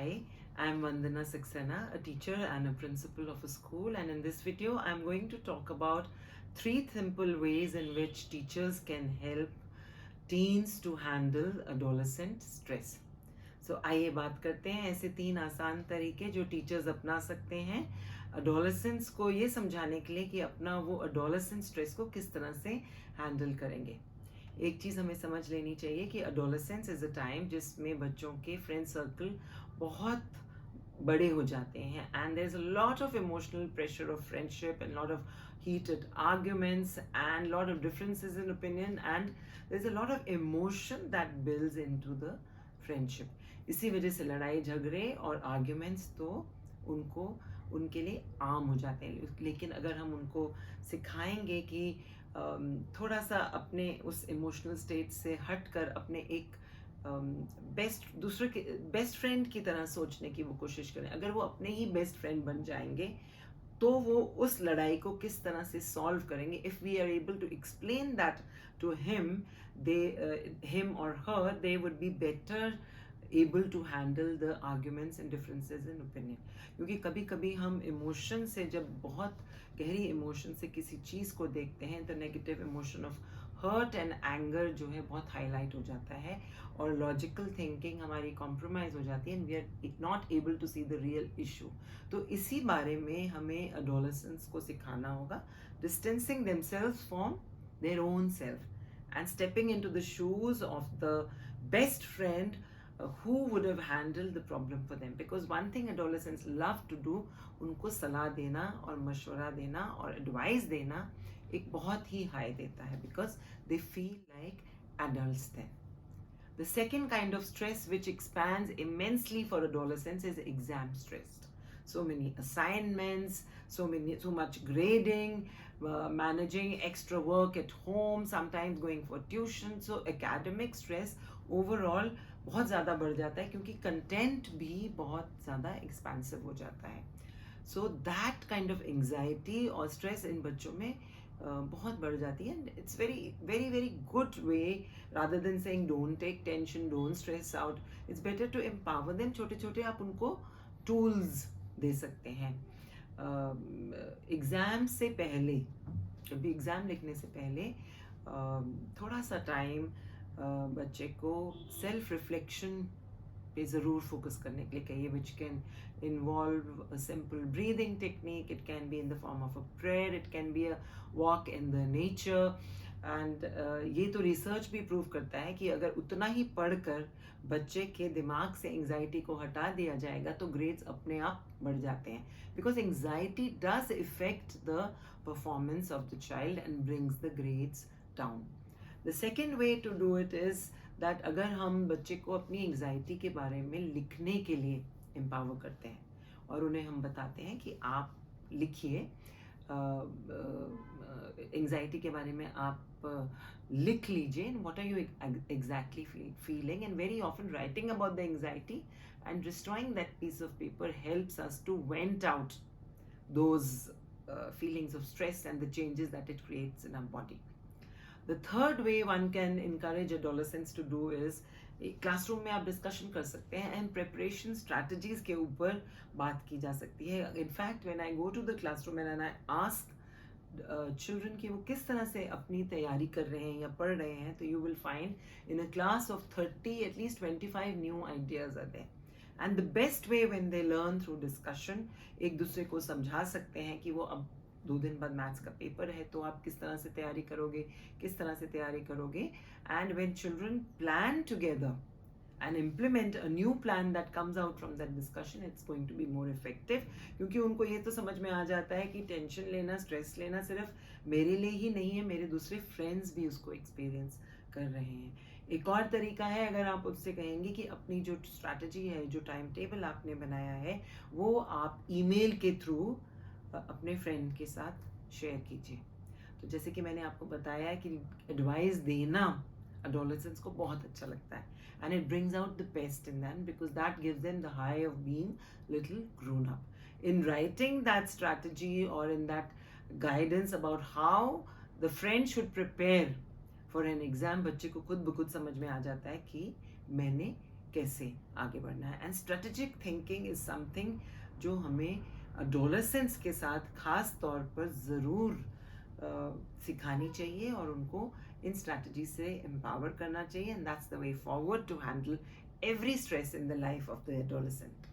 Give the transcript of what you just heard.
Hi, I'm Vandana Saxena, a teacher and a principal of a school, and in this video, I'm going to talk about three simple ways in which teachers can help teens to handle adolescent stress. आइए बात करते हैं ऐसे तीन आसान तरीके जो teachers अपना सकते हैं अडोलेसेंट्स को ये समझाने के लिए कि अपना वो अडोलेसेंट स्ट्रेस को किस तरह से हैंडल करेंगे। एक चीज़ हमें समझ लेनी चाहिए कि अडोलेसेंस इज़ अ टाइम जिसमें बच्चों के फ्रेंड सर्कल बहुत बड़े हो जाते हैं and there is a lot of emotional pressure of friendship and lot of heated arguments and lot of differences in opinion and there's a lot of emotion that builds into the friendship। इसी वजह से लड़ाई झगड़े और arguments तो उनको उनके लिए आम हो जाते हैं। लेकिन अगर हम उनको सिखाएंगे कि थोड़ा सा अपने उस इमोशनल स्टेट से हटकर अपने एक दूसरे के बेस्ट फ्रेंड की तरह सोचने की वो कोशिश करें, अगर वो अपने ही बेस्ट फ्रेंड बन जाएंगे तो वो उस लड़ाई को किस तरह से सॉल्व करेंगे। If we are able to explain that to him और her, they would be better able to handle the arguments and differences in opinion. क्योंकि कभी कभी हम इमोशन से, जब बहुत गहरी इमोशन से किसी चीज़ को देखते हैं तो negative emotion of hurt and anger जो है बहुत हाईलाइट हो जाता है और लॉजिकल थिंकिंग हमारी कॉम्प्रोमाइज़ हो जाती है and we are not able to see the real issue. तो इसी बारे में हमें अडोलेसेंट्स को सिखाना होगा, distancing themselves from their own self and stepping into the shoes of the best friend who would have handled the problem for them, because one thing adolescents love to do, उनको सलाह देना और मशवरा देना और एडवाइस देना एक बहुत ही हाई देता है, because they feel like adults then। The second kind of stress which expands immensely for adolescents is exam stress। So many assignments, so much grading, managing extra work at home, sometimes going for tuition, so academic stress overall बहुत ज़्यादा बढ़ जाता है क्योंकि content भी बहुत ज़्यादा expensive हो जाता है। So that kind of anxiety और स्ट्रेस इन बच्चों में बहुत बढ़ जाती है। It's very very very good way, rather than saying don't take tension, don't stress out, it's better to empower them. छोटे छोटे आप उनको टूल्स दे सकते हैं। एग्ज़ाम से पहले, कभी एग्ज़ाम लिखने से पहले थोड़ा सा टाइम बच्चे को सेल्फ रिफ्लेक्शन पे ज़रूर फोकस करने के लिए कहिए, which can involve a simple breathing technique, it can be in the form of a prayer, it can be a walk in the nature. And ये तो रिसर्च भी प्रूव करता है कि अगर उतना ही पढ़कर बच्चे के दिमाग से एंग्जाइटी को हटा दिया जाएगा तो ग्रेड्स अपने आप बढ़ जाते हैं, because anxiety does affect the performance of the child and brings the grades down. The second way to do it is that अगर हम बच्चे को अपनी एंग्जाइटी के बारे में लिखने के लिए एम्पावर करते हैं और उन्हें हम बताते हैं कि आप लिखिए, एंग्जाइटी के बारे में आप लिख लीजिए, what are you exactly feeling, and very often writing about the anxiety and destroying that piece of paper helps us to vent out those feelings of stress and the changes that it creates in our body। The third way one can encourage adolescents to do is classroom में आप discussion कर सकते हैं and preparation strategies के ऊपर बात की जा सकती है। In fact when I go to the classroom and I ask children कि वो किस तरह से अपनी तैयारी कर रहे हैं या पढ़ रहे हैं, तो you will find in a class of 30 at least 25 new ideas are there. And the best way when they learn through discussion, एक दूसरे को समझा सकते हैं कि वो अब 2 दिन बाद मैथ्स का पेपर है तो आप किस तरह से तैयारी करोगे, किस तरह से तैयारी करोगे। And when children plan together and implement a new plan that comes out from that discussion, it's going to be more effective। क्योंकि उनको ये तो समझ में आ जाता है कि टेंशन लेना, स्ट्रेस लेना सिर्फ मेरे लिए ही नहीं है, मेरे दूसरे फ्रेंड्स भी उसको एक्सपीरियंस कर रहे हैं। एक और तरीका है, अगर आप उससे कहेंगे कि अपनी जो स्ट्रैटेजी है, जो टाइम टेबल आपने बनाया है, वो आप ईमेल के थ्रू अपने फ्रेंड के साथ शेयर कीजिए। तो जैसे कि मैंने आपको बताया कि एडवाइस देना adolescents को बहुत अच्छा लगता है, and it brings out the best in them because that gives them the high of being little grown up। in writing that strategy or in that guidance about how the friend should prepare for an exam, बच्चे को खुद ब खुद समझ में आ जाता है कि मैंने कैसे आगे बढ़ना है. And strategic thinking is something जो हमें एडोलेसेंस के साथ खास तौर पर ज़रूर सिखानी चाहिए और उनको इन स्ट्रैटेजी से एम्पावर करना चाहिए. And that's the way forward to handle every stress in the life of the adolescent.